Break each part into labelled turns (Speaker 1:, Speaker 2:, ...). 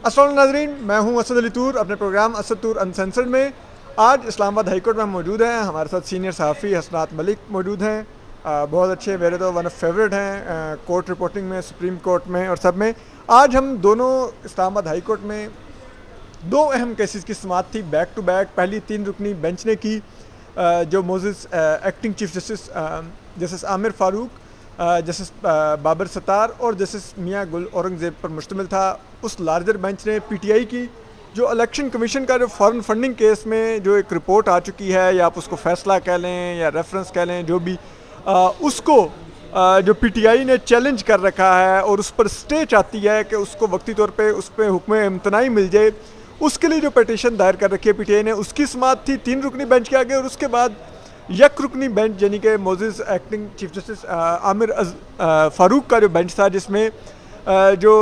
Speaker 1: अस्सलाम नाज़रीन, मैं हूं असद अली तूर अपने प्रोग्राम असद तूर अनसेंसर्ड में। आज इस्लामाबाद हाई कोर्ट में हम मौजूद हैं। हमारे साथ सीनियर सहाफ़ी हसनात मलिक मौजूद हैं। बहुत अच्छे, मेरे तो वन ऑफ फेवरेट हैं कोर्ट रिपोर्टिंग में, सुप्रीम कोर्ट में और सब में। आज हम दोनों इस्लामाबाद हाई कोर्ट में दो अहम केसेस की समाअत थी बैक टू बैक। पहली 3 रुकनी बेंच ने की जो मोजिस acting chief justice Amir Farooq, justice Babar Sattar और जस्टिस मियाँ गुल औरंगज़ेब पर मुश्तमिल था। उस लार्जर बेंच ने पीटीआई की जो इलेक्शन कमीशन का जो फॉरेन फंडिंग केस में जो एक रिपोर्ट आ चुकी है, या आप उसको फ़ैसला कह लें या रेफरेंस कह लें, जो भी उसको जो पीटीआई ने चैलेंज कर रखा है और उस पर स्टे चाहती है कि उसको वक्ती तौर पे उस पर हुक्म इम्तनाई मिल जाए, उसके लिए जो पटिशन दायर कर रखी है पीटीआई ने, उसकी समाअत थी 3 रुकनी बेंच के आगे। और उसके बाद यक रुकनी बेंच यानी कि Moses acting chief justice Amir Farooq का जो बेंच था, जिसमें जो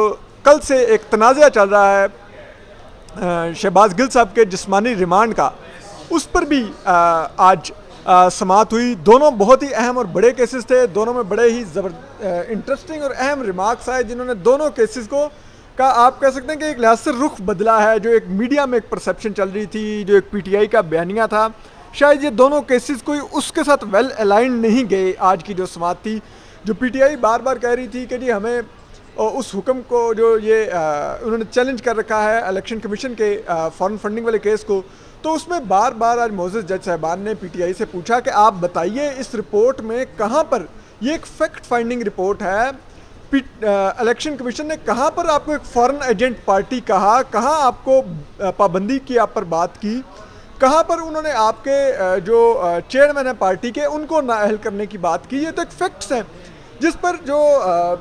Speaker 1: कल से एक तनाज़ा चल रहा है शहबाज गिल साहब के जिस्मानी रिमांड का, उस पर भी आज समाअत हुई। दोनों बहुत ही अहम और बड़े केसेस थे। दोनों में बड़े ही इंटरेस्टिंग और अहम रिमार्क्स आए, जिन्होंने दोनों केसेस को का आप कह सकते हैं कि एक लिहाज से रुख बदला है। जो एक मीडिया में एक परसेप्शन चल रही थी, जो एक पीटीआई का बयानिया था, शायद ये दोनों केसेस कोई उसके साथ वेल अलाइंड नहीं गए। आज की जो समाअत थी, जो पीटीआई बार बार कह रही थी कि जी हमें उस हुक्म को जो ये उन्होंने चैलेंज कर रखा है इलेक्शन कमीशन के फॉरेन फंडिंग वाले केस को, तो उसमें बार बार आज मोजिस जज साहबान ने पीटीआई से पूछा कि आप बताइए इस रिपोर्ट में कहाँ पर, ये एक फैक्ट फाइंडिंग रिपोर्ट है, इलेक्शन कमीशन ने कहाँ पर आपको एक फॉरेन एजेंट पार्टी कहा, कहाँ आपको पाबंदी की आप पर बात की, कहाँ पर उन्होंने आपके जो चेयरमैन है पार्टी के उनको नाअहल करने की बात की। ये तो एक फैक्ट्स हैं जिस पर जो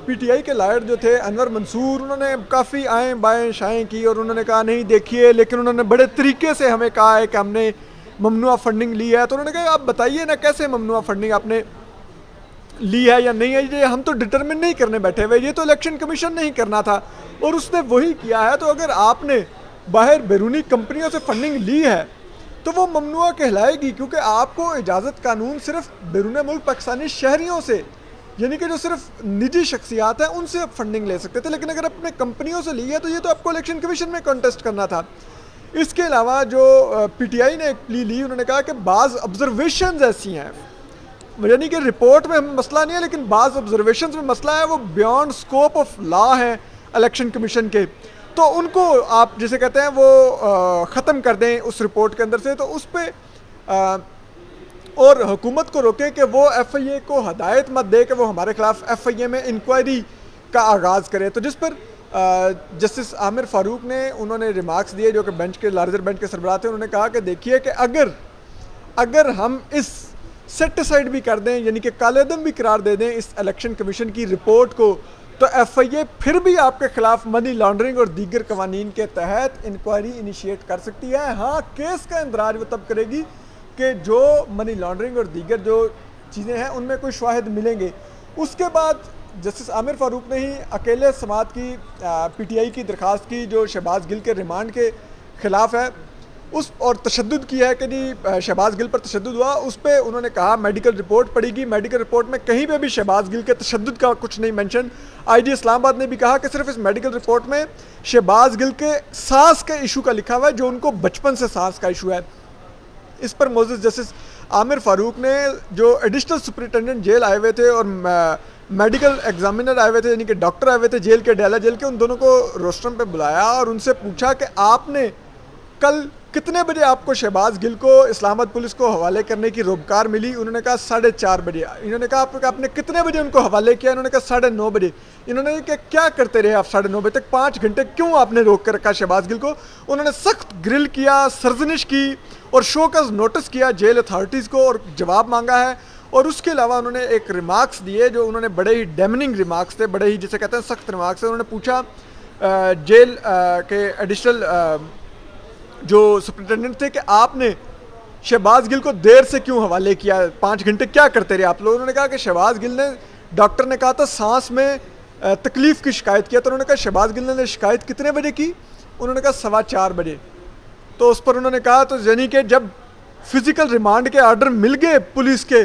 Speaker 1: पीटीआई के लायर जो थे अनवर मंसूर, उन्होंने काफ़ी आएँ बाएँ शाएँ की और उन्होंने कहा नहीं देखिए, लेकिन उन्होंने बड़े तरीके से हमें कहा है कि हमने ममनुआ फंडिंग ली है। तो उन्होंने कहा आप बताइए ना कैसे ममनुआ फंडिंग आपने ली है या नहीं है, ये हम तो डिटरमिन नहीं करने बैठे हुए, ये तो इलेक्शन कमीशन नहीं करना था और उसने वही किया है। तो अगर आपने बाहर बैरूनी कंपनियों से फंडिंग ली है तो वो ममनुआ कहलाएगी, क्योंकि आपको इजाज़त कानून सिर्फ बैरून मुल्क पाकिस्तानी शहरियों से, यानी कि जो सिर्फ निजी शख्सियात हैं उनसे आप फंडिंग ले सकते थे, लेकिन अगर अपने कंपनियों से ली है तो ये तो आपको इलेक्शन कमीशन में कॉन्टेस्ट करना था। इसके अलावा जो पीटीआई ने एक प्ली ली, उन्होंने कहा कि बाज़ ऑब्जर्वेशंस ऐसी हैं, यानी कि रिपोर्ट में मसला नहीं है लेकिन बाज़ ऑब्जर्वेशंस में मसला है, वो बियॉन्ड स्कोप ऑफ लॉ है इलेक्शन कमीशन के, तो उनको आप जिसे कहते हैं वो ख़त्म कर दें उस रिपोर्ट के अंदर से। तो उस पर और हुकूमत को रोकें कि वो एफआईए को हदायत मत दे कि वो हमारे खिलाफ एफआईए में इंक्वायरी का आगाज़ करे। तो जिस पर जस्टिस आमिर फ़ारूक ने उन्होंने रिमार्क्स दिए, जो कि बेंच के लार्जर बेंच के सरबराह थे। उन्होंने कहा कि देखिए कि अगर हम इस सेट असाइड भी कर दें, यानी कि कालेदम भी करार दे दें इस इलेक्शन कमीशन की रिपोर्ट को, तो एफआईए फिर भी आपके खिलाफ मनी लॉन्ड्रिंग और दीगर कवानीन के तहत इंक्वायरी इनिशिएट कर सकती है। हाँ, केस का इंदराज वो तब करेगी कि जो मनी लॉन्ड्रिंग और दीगर जो चीज़ें हैं उनमें कोई शवाहिद मिलेंगे। उसके बाद जस्टिस आमिर फ़ारूक ने ही अकेले समाअत की पीटीआई की दरख्वास्त की जो शहबाज गिल के रिमांड के ख़िलाफ़ है, उस और तशद्दुद किया है कि जी शहबाज गिल पर तशद्दुद हुआ। उस पर उन्होंने कहा मेडिकल रिपोर्ट पड़ेगी, मेडिकल रिपोर्ट में कहीं पे भी शहबाज गिल के तशद्दुद का कुछ नहीं मेंशन। आईजी इस्लामाबाद ने भी कहा कि सिर्फ इस मेडिकल रिपोर्ट में शहबाज गिल के सांस के इशू का लिखा हुआ है, जो उनको बचपन से सांस का इशू है। इस पर मोजिस जस्टिस आमिर फ़ारूक ने जो एडिशनल सुपरिटेंडेंट जेल आए हुए थे और मेडिकल एग्जामिनर आए हुए थे, यानी कि डॉक्टर आए हुए थे जेल के, डेला जेल के, उन दोनों को रोस्टरम पे बुलाया और उनसे पूछा कि आपने कल कितने बजे आपको शहबाज गिल को इस्लामाबाद पुलिस को हवाले करने की रोबकार मिली। उन्होंने कहा 4:30 बजे। इन्होंने कहा आपने कितने बजे उनको हवाले किया? इन्होंने कहा 9:30 बजे। इन्होंने कहा क्या करते रहे आप 9:30 बजे तक, 5 घंटे क्यों आपने रोक कर रखा शहबाज गिल को? उन्होंने सख्त ग्रिल किया, सरजनिश की और शोकस नोटिस किया जेल अथॉरिटीज़ को और जवाब मांगा है। और उसके अलावा उन्होंने एक रिमार्क्स दिए जो उन्होंने बड़े ही डैमनिंग रिमार्क्स थे, बड़े ही जिसे कहते हैं सख्त रिमार्क्स थे। उन्होंने पूछा जेल के एडिशनल जो सुपरिटेंडेंट थे कि आपने शहबाज गिल को देर से क्यों हवाले किया, 5 घंटे क्या करते रहे आप लोग? उन्होंने कहा कि शहबाज गिल ने, डॉक्टर ने कहा था सांस में तकलीफ़ की शिकायत किया। तो उन्होंने कहा शहबाज गिल ने शिकायत कितने बजे की? उन्होंने कहा 4:15 बजे। तो उस पर उन्होंने कहा तो यानी कि जब फिज़िकल रिमांड के आर्डर मिल गए पुलिस के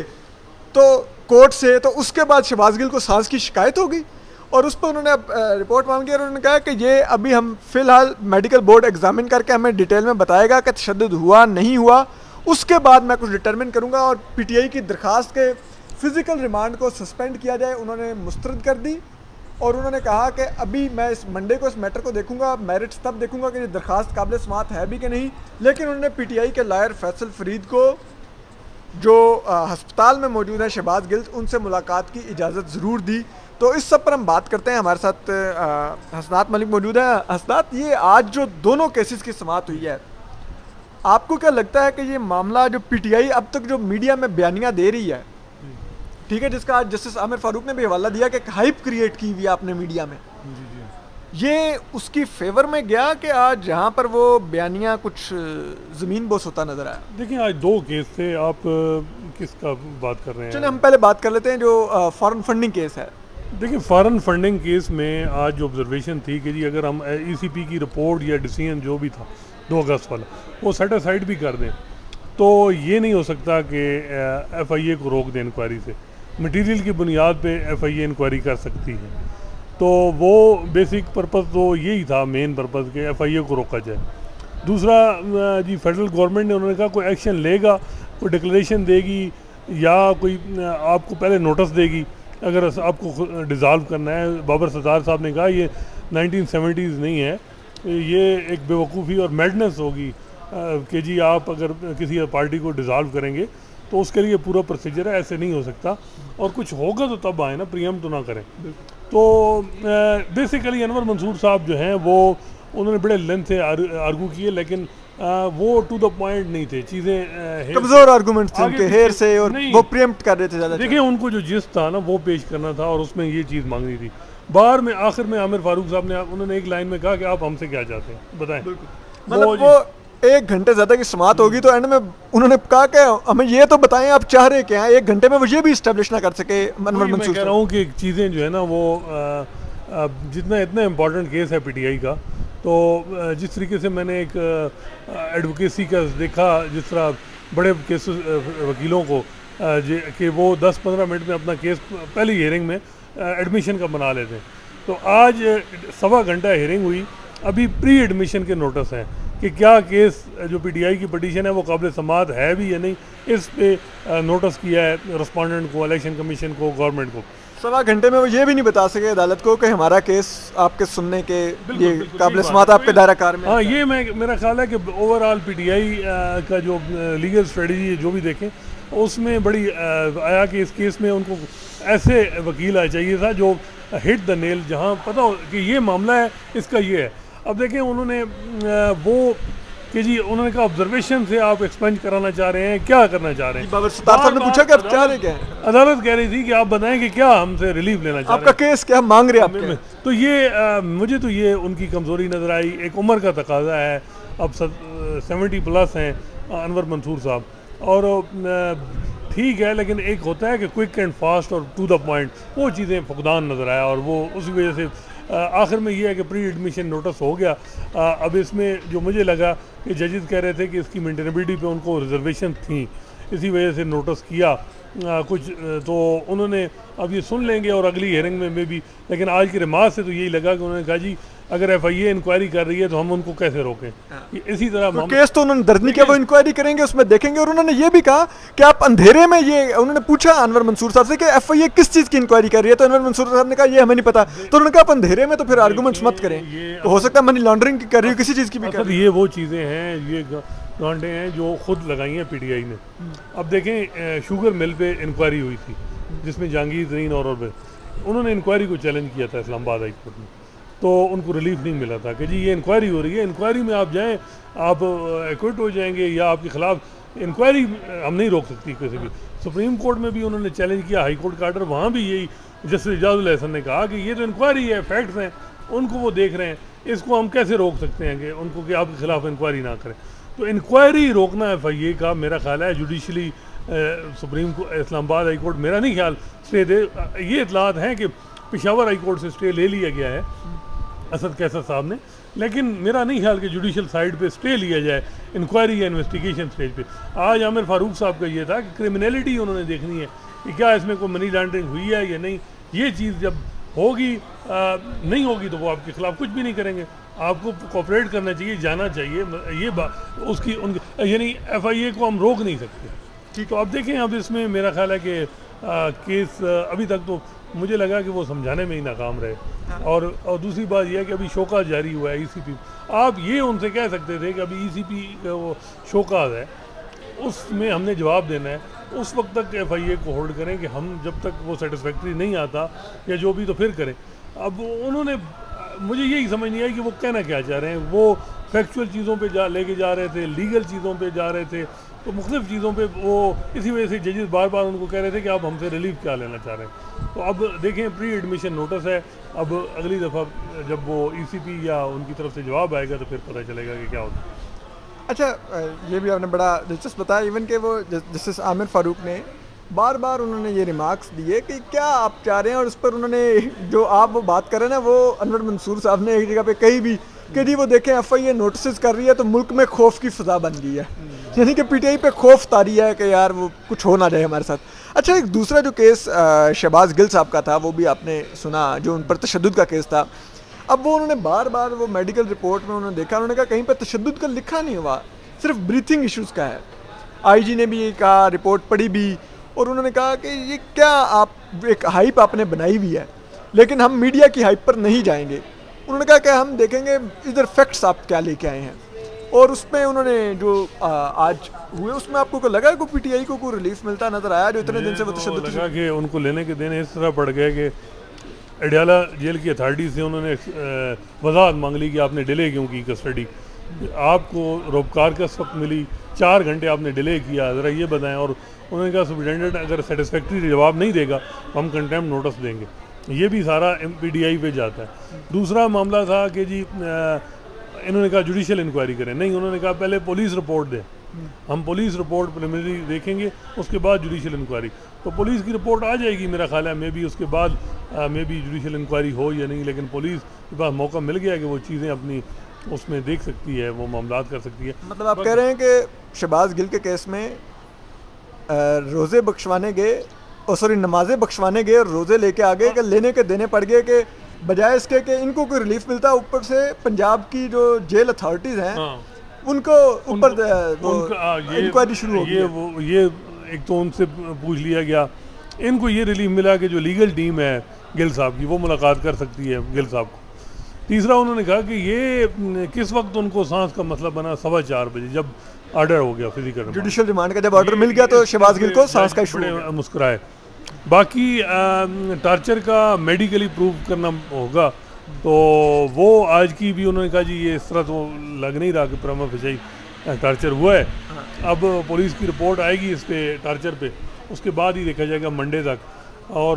Speaker 1: तो कोर्ट से, तो उसके बाद शहबाज गिल को सांस की शिकायत होगी। और उस पर उन्होंने अब रिपोर्ट मांगी और उन्होंने कहा कि ये अभी हम फ़िलहाल मेडिकल बोर्ड एग्जामिन करके हमें डिटेल में बताएगा कि तशद्दुद हुआ नहीं हुआ, उसके बाद मैं कुछ डिटरमिन करूँगा। और PTI की दरख्वास्त के फ़िज़िकल रिमांड को सस्पेंड किया जाए उन्होंने मुस्तरद कर दी। और उन्होंने कहा कि अभी मैं इस मंडे को इस मैटर को देखूंगा, मेरिट्स तब देखूंगा कि ये दरख्वास्त काबिल समात है भी कि नहीं। लेकिन उन्होंने PTI के लायर फैसल फरीद को जो हस्पताल में मौजूद है शहबाज गिल्स, उनसे मुलाकात की इजाज़त ज़रूर दी। तो इस सब पर हम बात करते हैं। हमारे साथ हसनात मलिक मौजूद है। हसनात, ये आज जो दोनों केसेस की समाअत हुई है, आपको क्या लगता है कि ये मामला जो PTI अब तक जो मीडिया में बयानियाँ दे रही है, ठीक है, जिसका आज जस्टिस आमिर फारूक ने भी हवाला दिया कि हाइप क्रिएट की हुई है आपने मीडिया में, ये उसकी फेवर में गया कि आज जहाँ पर वो बयानियाँ कुछ ज़मीन बोस होता नज़र आया?
Speaker 2: देखिए, आज दो केस थे, आप किसका बात कर रहे हैं?
Speaker 1: चलिए हम पहले बात कर लेते हैं जो फॉरेन फंडिंग केस है।
Speaker 2: देखिए, फॉरेन फंडिंग केस में आज जो ऑब्जर्वेशन थी कि जी अगर हम ECP की रिपोर्ट या डिसीजन जो भी था 2 अगस्त वाला वो सेट असाइड भी कर दें, तो ये नहीं हो सकता कि FIA को रोक दें इंक्वायरी से। मटेरियल की बुनियाद पे FIA इंक्वायरी कर सकती है। तो वो बेसिक पर्पस तो यही था, मेन पर्पस कि FIA को रोका जाए। दूसरा जी फेडरल गवर्नमेंट ने उन्होंने कहा कोई एक्शन लेगा, कोई डिक्लेरेशन देगी या कोई आपको पहले नोटिस देगी अगर आपको डिज़ाल्व करना है। बाबर सत्तार साहब ने कहा ये 1970s नहीं है, ये एक बेवकूफ़ी और मैडनेस होगी कि जी आप अगर किसी पार्टी को डिज़ाल्व करेंगे तो उसके लिए पूरा प्रोसीजर है, ऐसे नहीं हो सकता। और कुछ होगा तो तब आए ना, प्रियम तो ना करें। तो बेसिकली अनवर मंसूर साहब जो हैं वो उन्होंने बड़े लेंथ से आर्गू किए, लेकिन वो टू द पॉइंट नहीं थे, चीज़ें
Speaker 1: कमज़ोर आर्गूमेंट्स थे उनके हेर से, और वो प्रीएम्प्ट कर रहे थे ज़्यादा।
Speaker 2: देखिए, उनको जो जिस था ना वो पेश करना था और उसमें ये चीज़ मांगनी थी। बाहर में आखिर में आमिर फारूक साहब ने उन्होंने एक लाइन में कहा कि आप हमसे क्या चाहते हैं बताएं।
Speaker 1: मतलब वो 1 घंटे ज़्यादा की समाअत होगी तो एंड में उन्होंने कहा कि हमें ये तो बताएं आप चाह रहे क्या हैं। 1 घंटे में वो ये भी इस्टेब्लिश ना कर सके।
Speaker 2: मैं कह रहा हूँ कि चीज़ें जो है ना वो जितना इतना इम्पोर्टेंट केस है PTI का, तो जिस तरीके से मैंने एक एडवोकेसी का देखा, जिस तरह बड़े केस वकीलों को कि वो 10-15 मिनट में अपना केस पहली हियरिंग में एडमिशन का बना लेते हैं, तो आज 1.25 घंटा हियरिंग हुई, अभी प्री एडमिशन के नोटिस हैं कि क्या केस जो PTI की पटिशन है वो काबिल समाअत है भी या नहीं। इस पे नोटिस किया है रिस्पोंडेंट को, इलेक्शन कमीशन को, गवर्नमेंट को।
Speaker 1: 1.25 घंटे में वो ये भी नहीं बता सके अदालत को कि हमारा केस आपके सुनने के ये काबिल समाअत आपके दायरा कार में।
Speaker 2: हाँ, ये मेरा ख्याल है कि ओवरऑल PTI का जो लीगल स्ट्रेटजी जो भी देखें उसमें बड़ी आया कि इस केस में उनको ऐसे वकील आ चाहिए था जो हिट द नेल, जहाँ पता हो कि ये मामला है, इसका ये है। अब देखें उन्होंने वो कि जी उन्होंने कहा ऑब्जर्वेशन से आप एक्सपेंज कराना चाह रहे हैं, क्या करना चाह रहे हैं।
Speaker 1: बाबर सत्तार साहब ने पूछा कि आप चाह रहे क्या हैं?
Speaker 2: अदालत कह रही थी कि आप बताएं कि क्या हमसे रिलीफ लेना चाह रहे हैं,
Speaker 1: आपका केस क्या मांग रहे हैं आप।
Speaker 2: तो ये मुझे तो ये उनकी कमज़ोरी नज़र आई। एक उम्र का तकाजा है, अब 70+ हैं अनवर मंसूर साहब, और ठीक है, लेकिन एक होता है कि क्विक एंड फास्ट और टू द पॉइंट, वो चीज़ें फुकदान नज़र आया। और वो उसी वजह से आखिर में ये है कि प्री एडमिशन नोटिस हो गया। अब इसमें जो मुझे लगा कि जजेस कह रहे थे कि इसकी मेंटेनेबिलिटी पे उनको रिजर्वेशन थी, इसी वजह से नोटिस किया कुछ, तो उन्होंने अब ये सुन लेंगे और अगली हियरिंग में भी। लेकिन आज की रिमार्क से तो यही लगा कि उन्होंने कहा जी अगर FIA इंक्वायरी कर रही है तो हम उनको कैसे रोकें। इसी तरह
Speaker 1: तो केस तो उन्होंने दर्ज नहीं किया, वो इंक्वायरी करेंगे, उसमें देखेंगे। और उन्होंने ये भी कहा कि आप अंधेरे में, ये उन्होंने पूछा अनवर मंसूर साहब से कि FIA किस चीज़ की इंक्वायरी कर रही है, तो अनवर मंसूर साहब ने कहा ये हमें नहीं पता। तो उन्होंने कहा आप अंधेरे में तो फिर आर्गूमेंट्स मत करें, तो हो सकता है मनी लॉन्ड्रिंग कर रही हो, किसी चीज़ की भी कर रही है।
Speaker 2: ये वो चीज़ें हैं, ये गांडें हैं जो खुद लगाई हैं PTI ने। अब देखें शुगर मिल पे इंक्वायरी हुई थी जिसमें जहांगीर तरीन और उन्होंने इंक्वायरी को चैलेंज किया था इस्लामाबाद हाई कोर्ट में, तो उनको रिलीफ नहीं मिला था कि जी ये इंक्वायरी हो रही है, इंक्वायरी में आप जाएं, आप एक्विट हो जाएंगे या आपके खिलाफ इंक्वायरी हम नहीं रोक सकती किसी भी। सुप्रीम कोर्ट में भी उन्होंने चैलेंज किया, हाई कोर्ट का आर्डर, वहाँ भी यही जस्टिस इजाजुल हसन ने कहा कि ये तो इंक्वायरी है, फैक्ट्स हैं, उनको वो देख रहे हैं, इसको हम कैसे रोक सकते हैं कि उनको कि आपके खिलाफ इंक्वायरी ना करें। तो इंक्वायरी रोकना FIA का मेरा ख्याल है judicially supreme Islamabad high court मेरा नहीं ख्याल स्टे दे। ये इतलात हैं कि पेशावर हाई कोर्ट से स्टे ले लिया गया है असद कैसर साहब ने, लेकिन मेरा नहीं ख्याल कि जुडिशल साइड पे स्टे लिया जाए इंक्वायरी या इन्वेस्टिगेशन स्टेज पे। आज आमिर फारूक साहब का ये था कि क्रिमिनलिटी उन्होंने देखनी है कि क्या इसमें कोई मनी लॉन्ड्रिंग हुई है या नहीं। ये चीज़ जब होगी नहीं होगी तो वो आपके खिलाफ कुछ भी नहीं करेंगे। आपको कोऑपरेट करना चाहिए, जाना चाहिए, ये बात उसकी उनकी यानी FIA को हम रोक नहीं सकते। ठीक, तो अब देखें, अब इसमें मेरा ख्याल है कि केस अभी तक तो मुझे लगा कि वो समझाने में ही नाकाम रहे। और दूसरी बात यह है कि अभी शोका जारी हुआ है ECP। आप ये उनसे कह सकते थे कि अभी ECP का वो शोका है, उसमें हमने जवाब देना है, उस वक्त तक FIA को होल्ड करें कि हम जब तक वो सेटिस्फैक्ट्री नहीं आता या जो भी तो फिर करें। अब उन्होंने, मुझे यही समझ नहीं आई कि वो कहना क्या चाह रहे हैं। वो फैक्चुअल चीज़ों पे लेके जा रहे थे, लीगल चीज़ों पे जा रहे थे, तो मुख्तलिफ चीज़ों पे वो, इसी वजह से जजेस बार बार उनको कह रहे थे कि आप हमसे रिलीफ क्या लेना चाह रहे हैं। तो अब देखें, प्री एडमिशन नोटिस है, अब अगली दफ़ा जब वो ECP या उनकी तरफ से जवाब आएगा तो फिर पता चलेगा कि क्या होता है।
Speaker 1: अच्छा, ये भी आपने बड़ा दिलचस्प बताया। इवन के वो जस्टिस आमिर फारूक ने बार बार उन्होंने ये रिमार्क्स दिए कि क्या आप चाह रहे हैं, और उस पर उन्होंने जो आप वो बात कर रहे हैं ना, वो अनवर मंसूर साहब ने एक जगह पे कही भी कि जी वो देखें FIA नोटिस कर रही है तो मुल्क में खौफ की फ़िज़ा बन गई है, यानी कि PTI पे खौफ तारी है कि यार वो कुछ हो ना जाए हमारे साथ। अच्छा, एक दूसरा जो केस शहबाज गिल साहब का था, वो भी आपने सुना, जो उन पर तशद्दुद का केस था। अब वो उन्होंने बार बार वो मेडिकल रिपोर्ट में उन्होंने देखा, उन्होंने कहा कहीं पर तशद्दुद का लिखा नहीं हुआ, सिर्फ ब्रीथिंग इश्यूज़ का है। IG ने भी ये कहा, रिपोर्ट पढ़ी भी, और उन्होंने कहा कि ये क्या आप एक हाइप आपने बनाई हुई है, लेकिन हम मीडिया की हाइप पर नहीं जाएंगे। उन्होंने कहा कि हम देखेंगे इधर फैक्ट्स आप क्या लेके आए हैं। और उसमें उन्होंने जो आज हुए उसमें आपको को लगा कि PTI को कोई रिलीफ मिलता नजर आया, जो इतने दिन से वो तशद्दुद
Speaker 2: लगा कि उनको लेने के दिन इस तरह पड़ गए कि अडयाला जेल की अथॉरिटी से उन्होंने वजाहत मांग ली कि आपने डिले क्यों की कस्टडी, आपको रोबकार कस वक्त मिली, 4 घंटे आपने डिले किया, ज़रा ये बताएं। और उन्होंने कहा सुप्रिटेंडेंट अगर सेटिस्फैक्ट्री जवाब नहीं देगा तो हम कंटेम्प्ट नोटिस देंगे। ये भी सारा PTI पे जाता है। दूसरा मामला था कि जी इन्होंने कहा जुडिशल इंक्वायरी करें, नहीं, उन्होंने कहा पहले पुलिस रिपोर्ट दें, हम पुलिस रिपोर्ट प्रिलिमिनरी देखेंगे, उसके बाद जुडिशल इंक्वायरी। तो पुलिस की रिपोर्ट आ जाएगी मेरा ख्याल है, मे बी उसके बाद मे बी जुडिशल इंक्वायरी हो या नहीं, लेकिन पुलिस के पास मौका मिल गया कि वो चीज़ें अपनी उसमें देख सकती है, वो मामला कर सकती है।
Speaker 1: मतलब आप कह रहे हैं कि शहबाज गिल के केस में रोज़े बख्शवाने गए, सॉरी नमाजें बख्शवाने गए और रोज़े लेके आ गए, कि लेने के देने पड़ गए, कि बजाय इसके कि इनको कोई रिलीफ मिलता, ऊपर से पंजाब की जो जेल अथॉरिटीज़ हैं उनको ऊपर इंक्वायरी शुरू हो गई।
Speaker 2: ये एक तो उनसे पूछ लिया गया, इनको ये रिलीफ मिला कि जो लीगल टीम है गिल साहब की वो मुलाकात कर सकती है गिल साहब को। तीसरा उन्होंने कहा कि ये किस वक्त उनको सांस का मसला बना, 4:15 बजे जब ऑर्डर हो गया फिजिकल
Speaker 1: जुडिशल रिमांड का, जब ऑर्डर मिल गया तो शहबाज गिल को सांस का इशू
Speaker 2: मुस्कुराए। बाकी टार्चर का मेडिकली प्रूव करना होगा, तो वो आज की भी उन्होंने कहा जी ये इस तरह तो लग नहीं रहा कि प्रमा फिजाई टार्चर हुआ है। अब पुलिस की रिपोर्ट आएगी इस पे टार्चर पे, उसके बाद ही देखा जाएगा मंडे तक। और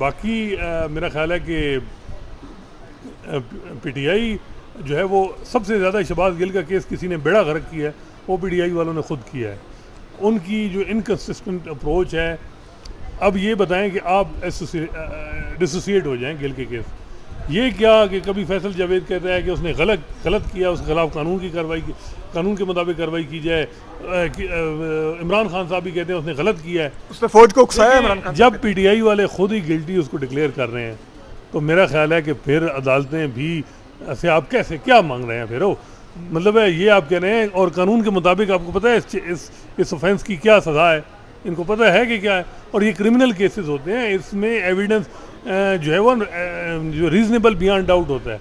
Speaker 2: बाकी मेरा ख्याल है कि PTI जो है वो सबसे ज़्यादा शहबाज गिल का केस किसी ने बेड़ा गर्क किया है, वो PTI वालों ने खुद किया है। उनकी जो इनकन्सिस्टेंट अप्रोच है, अब ये बताएं कि आप डिसोसिएट हो जाएं गिल के केस। ये क्या कि कभी फैसल जावेद कहता है कि उसने गलत किया, उसके खिलाफ कानून की कार्रवाई, कानून के मुताबिक कार्रवाई की जाए। इमरान खान साहब भी कहते हैं उसने गलत किया है, उसने फौज को उकसाया इमरान खान। जब PTI वाले खुद ही गिल्टी उसको डिक्लेयर कर रहे हैं, तो मेरा ख्याल है कि फिर अदालतें भी ऐसे आप कैसे क्या मांग रहे हैं फिर वो, मतलब है ये आप कह रहे हैं। और कानून के मुताबिक आपको पता है इस ऑफेंस की क्या सज़ा है, इनको पता है कि क्या है। और ये क्रिमिनल केसेस होते हैं, इसमें एविडेंस जो है वो जो रीजनेबल बियॉन्ड डाउट होता है,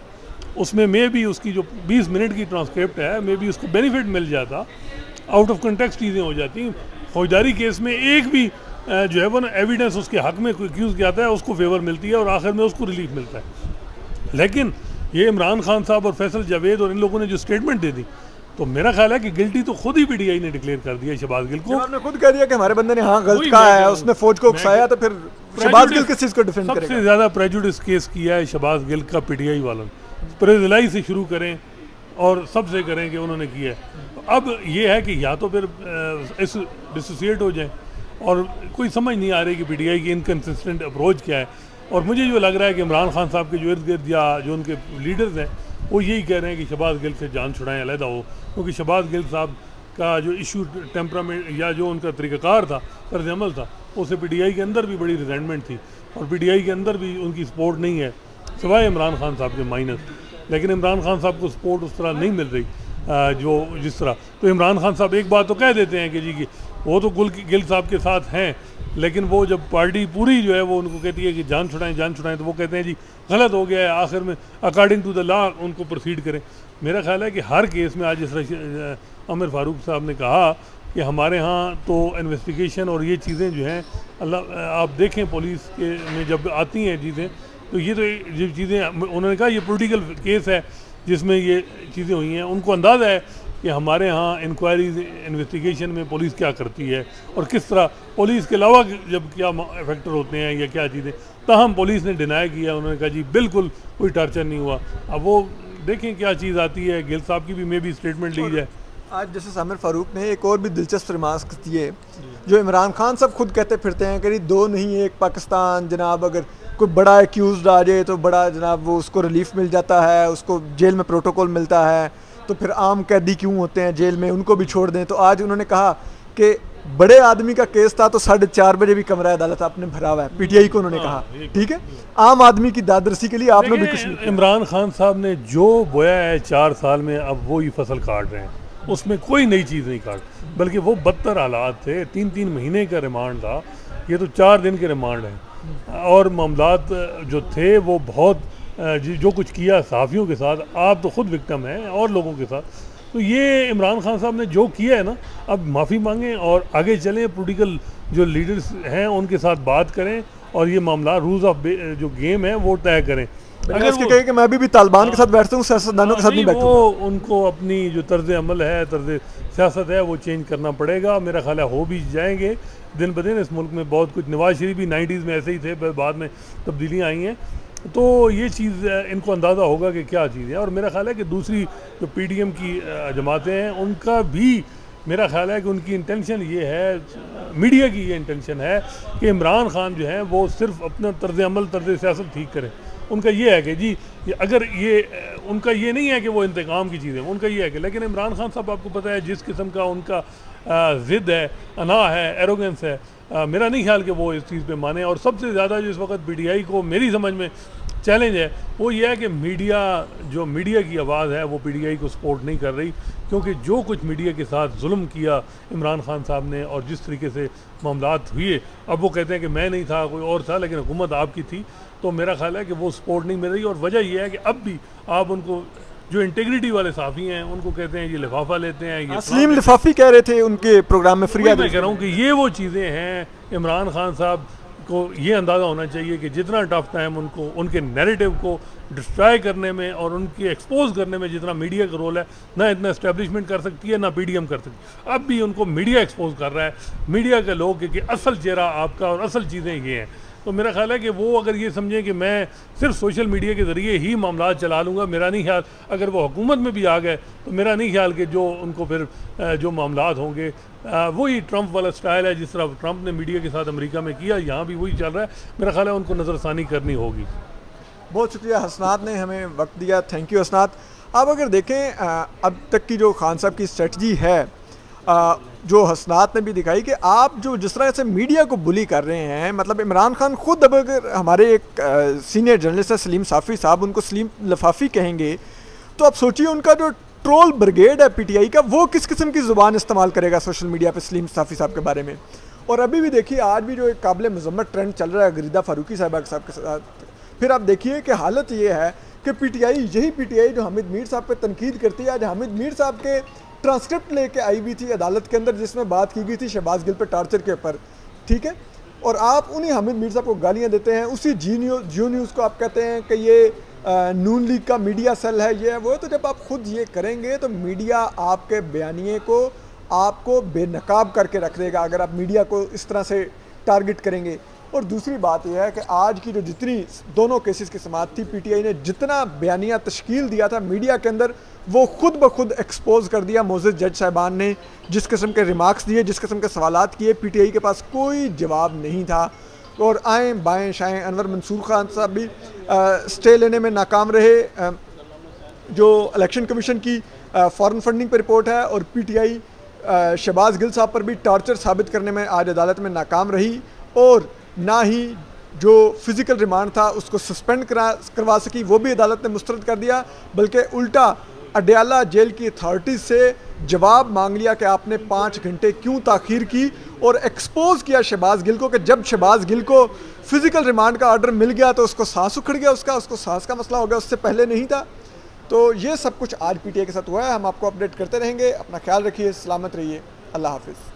Speaker 2: उसमें मे भी उसकी जो 20 मिनट की ट्रांसक्रिप्ट है, मे भी उसको बेनिफिट मिल जाता, आउट ऑफ कंटेक्स्ट चीज़ें हो जाती। फौजदारी केस में एक भी जो है वो एविडेंस उसके हक में एक्यूज़ किया जाता है, उसको फेवर मिलती है और आखिर में उसको रिलीफ मिलता है। लेकिन ये इमरान खान साहब और फैसल जावेद और इन लोगों ने जो स्टेटमेंट दे दी, तो मेरा ख्याल है कि गिल्टी तो खुद ही PTI ने डिक्लेयर कर दिया शहबाज गिल को।
Speaker 1: आपने खुद कह दिया कि हमारे बंदे ने हाँ गलत कहा है, उसने फौज को उकसाया, तो फिर शहबाज गिल किस चीज़ को डिफेंड करेगा?
Speaker 2: सबसे ज़्यादा प्रेजुडिस केस किया है शहबाज गिल का PTI वालों ने। प्रेजलाई से शुरू करें और सबसे करें कि उन्होंने किया है। अब ये है कि या तो फिर इस डिसोसिएट हो जाए, और कोई समझ नहीं आ रही कि PTI की इनकन्सिस्टेंट अप्रोच क्या है। और मुझे जो लग रहा है कि इमरान खान साहब के जो इर्द गिर्द या जो उनके लीडर्स हैं वो यही कह रहे हैं कि शहबाज गिल से जान छुड़ाएं, अलहदा हो, क्योंकि शहबाज गिल साहब का जो इशू टेम्परामेंट या जो उनका तरीक़ाकार था, तर्ज अमल था, उससे PTI के अंदर भी बड़ी रिजेंटमेंट थी। और पीटीआई के अंदर भी उनकी सपोर्ट नहीं है सिवाय इमरान खान साहब के माइनस। लेकिन इमरान खान साहब को सपोर्ट उस तरह नहीं मिल रही जो जिस तरह। तो इमरान खान साहब एक बात तो कह देते हैं कि जी कि वो तो गिल साहब के साथ हैं, लेकिन वो जब पार्टी पूरी जो है वो उनको कहती है कि जान छुड़ाएं तो वो कहते हैं जी गलत हो गया है, आखिर में अकॉर्डिंग टू द लॉ उनको प्रोसीड करें। मेरा ख्याल है कि हर केस में आज जिस तरह आमिर फारूक साहब ने कहा कि हमारे यहाँ तो इन्वेस्टिगेशन और ये चीज़ें जो हैं अल्लाह आप देखें पुलिस के में जब आती हैं चीज़ें तो ये तो जो चीज़ें उन्होंने कहा ये पॉलिटिकल केस है जिसमें ये चीज़ें हुई हैं। उनको अंदाज़ा है कि हमारे यहाँ इंक्वायरीज इन्वेस्टिगेशन में पुलिस क्या करती है और किस तरह पुलिस के अलावा जब क्या फैक्टर होते हैं या क्या चीज़ें, ताहम पुलिस ने डिनाई किया। उन्होंने कहा जी बिल्कुल कोई टॉर्चर नहीं हुआ। अब वो देखें क्या चीज़ आती है, गिल साहब की भी मे भी स्टेटमेंट ली जाए।
Speaker 1: आज जैसे आमिर फारूक ने एक और भी दिलचस्प रिमार्क दिए जो इमरान खान सब खुद कहते फिरते हैं कि दो नहीं एक पाकिस्तान, जनाब अगर कोई बड़ा एक्यूज़ आ जाए तो बड़ा जनाब वो उसको रिलीफ मिल जाता है, उसको जेल में प्रोटोकॉल मिलता है, तो फिर आम कैदी क्यों होते हैं जेल में, उनको भी छोड़ दें। तो आज उन्होंने कहा कि बड़े आदमी का केस था तो 4:30 बजे भी कमरा अदालत आपने भरा हुआ है, पीटीआई को उन्होंने कहा। ठीक है, आम आदमी की दादरसी के लिए आप लोग भी कुछ नहीं।
Speaker 2: इमरान खान साहब ने जो बोया है 4 साल में अब वो ही फसल काट रहे हैं, उसमें कोई नई चीज़ नहीं काट, बल्कि वो बदतर हालात थे। 3-3 महीने का रिमांड था, ये तो 4 दिन के रिमांड हैं। और मामलात जो थे वो बहुत जो कुछ किया सहाफ़ियों के साथ, आप तो ख़ुद विक्टिम हैं और लोगों के साथ। तो ये इमरान खान साहब ने जो किया है ना, अब माफ़ी मांगें और आगे चलें, पॉलिटिकल जो लीडर्स हैं उनके साथ बात करें और ये मामला रूल्स ऑफ जो गेम है वो तय करें।
Speaker 1: अगर उसके कहे कि मैं भी तालिबान के साथ बैठता हूँ, सियासतदानों के साथ नहीं बैठूंगा,
Speaker 2: वो उनको अपनी जो तर्ज अमल है, तर्ज सियासत है वो चेंज करना पड़ेगा। मेरा ख्याल है हो भी जाएंगे दिन ब दिन। इस मुल्क में बहुत कुछ, नवाज शरीफ भी 90s में ऐसे ही थे, बाद में तब्दीलियाँ आई हैं। तो ये चीज़ इनको अंदाज़ा होगा कि क्या चीज़ है। और मेरा ख्याल है कि दूसरी जो पीडीएम की जमातें हैं उनका भी मेरा ख्याल है कि उनकी इंटेंशन ये है, मीडिया की ये इंटेंशन है कि इमरान खान जो है वो सिर्फ अपना तर्ज अमल, तर्ज सियासत ठीक करें। उनका ये है कि जी अगर ये उनका ये नहीं है कि वो इंतकाम की चीज़ है, उनका ये है कि, लेकिन इमरान खान साहब आपको पता है जिस किस्म का उनका ज़िद है, अना है, एरोगेंस है, मेरा नहीं ख्याल कि वो इस चीज़ पे माने। और सबसे ज़्यादा जो इस वक्त पीटीआई को मेरी समझ में चैलेंज है वो ये है कि मीडिया की आवाज़ है वो पीटीआई को सपोर्ट नहीं कर रही, क्योंकि जो कुछ मीडिया के साथ जुल्म किया इमरान खान साहब ने और जिस तरीके से मामलात हुए, अब वो कहते हैं कि मैं नहीं था, कोई और था, लेकिन हुकूमत आपकी थी। तो मेरा ख्याल है कि वो सपोर्ट नहीं मिल रही। और वजह यह है कि अब भी आप उनको जो इंटेग्रिटी वाले साफ़ी हैं उनको कहते हैं ये लिफाफा लेते हैं, ये
Speaker 1: असलीम लिफाफी कह रहे थे उनके प्रोग्राम में फ्री।
Speaker 2: मैं कह रहा हूँ कि ये वो चीज़ें हैं। इमरान खान साहब को ये अंदाज़ा होना चाहिए कि जितना टफ टाइम उनको उनके नैरेटिव को डिस्ट्रॉय करने में और उनकी एक्सपोज करने में जितना मीडिया का रोल है, ना इतना एस्टेब्लिशमेंट कर सकती है ना पीडीएम कर सकती है। अब भी उनको मीडिया एक्सपोज कर रहा है, मीडिया के लोग कि असल चेहरा आपका और असल चीज़ें ये हैं। तो मेरा ख्याल है कि वो अगर ये समझें कि मैं सिर्फ सोशल मीडिया के ज़रिए ही मामला चला लूँगा, मेरा नहीं ख्याल, अगर वो हुकूमत में भी आ गए तो मेरा नहीं ख्याल कि जो उनको फिर जो मामलात होंगे वही ट्रंप वाला स्टाइल है, जिस तरह ट्रंप ने मीडिया के साथ अमेरिका में किया, यहाँ भी वही चल रहा है। मेरा ख्याल है उनको नज़रसानी करनी होगी।
Speaker 1: बहुत शुक्रिया हसनात ने हमें वक्त दिया, थैंक यू हसनात। आप अगर देखें अब तक की जो खान साहब की स्ट्रेटजी है, जो हसनात ने भी दिखाई कि आप जो जिस तरह से मीडिया को बुली कर रहे हैं, मतलब इमरान खान खुद, अब अगर हमारे एक सीनियर जर्नलिस्ट है सलीम साफ़ी साहब उनको सलीम लफाफी कहेंगे, तो आप सोचिए उनका जो ट्रोल ब्रिगेड है पीटीआई का, वो किस किस्म की ज़ुबान इस्तेमाल करेगा सोशल मीडिया पे सलीम साफ़ी साहब के बारे में। और अभी भी देखिए आज भी जो एक काबिल मजम्मत ट्रेंड चल रहा है गरीदा फारूकी साहब के साथ, फिर आप देखिए कि हालत ये है कि पीटीआई, यही पीटीआई जो हामिद मीर साहब पे तनकीद करती है, आज हामिद मीर साहब के ट्रांसक्रिप्ट लेके आई हुई थी अदालत के अंदर जिसमें बात की गई थी शहबाज गिल पे टॉर्चर के ऊपर, ठीक है, और आप उन्हीं हामिद मीर साहब को गालियाँ देते हैं। उसी जियो न्यूज़ को आप कहते हैं कि ये नून लीग का मीडिया सेल है, ये है वो। तो जब आप खुद ये करेंगे तो मीडिया आपके बयानिए को आपको बेनकाब करके रख देगा अगर आप मीडिया को इस तरह से टारगेट करेंगे। और दूसरी बात यह है कि आज की जो जितनी दोनों केसेस की समाअत थी, पीटीआई ने जितना बयानिया तश्कील दिया था मीडिया के अंदर, वो खुद ब खुद एक्सपोज कर दिया। मोअज़्ज़ज़ जज साहिबान ने जिस किस्म के रिमार्क्स दिए, जिस किस्म के सवालात किए, पीटीआई के पास कोई जवाब नहीं था। और आएँ बाएँ शाएँ अनवर मंसूर खान साहब भी स्टे लेने में नाकाम रहे। जो इलेक्शन कमीशन की फॉरेन फंडिंग पर रिपोर्ट है, और पीटीआई शहबाज गिल साहब पर भी टॉर्चर साबित करने में आज अदालत में नाकाम रही। और ना ही जो फिज़िकल रिमांड था उसको सस्पेंड करवा सकी, वो भी अदालत ने मुस्तरद कर दिया, बल्कि उल्टा अडयाला जेल की अथॉरिटीज़ से जवाब मांग लिया कि आपने 5 घंटे क्यों ताख़ीर की, और एक्सपोज किया शहबाज गिल को कि जब शहबाज गिल को फ़िज़िकल रिमांड का ऑर्डर मिल गया तो उसको सांस उखड़ गया, उसको सांस का मसला हो गया, उससे पहले नहीं था। तो ये सब कुछ आज पीटीआई के साथ हुआ है। हम आपको अपडेट करते रहेंगे। अपना ख्याल रखिए, सलामत रहिए, अल्लाह हाफिज़।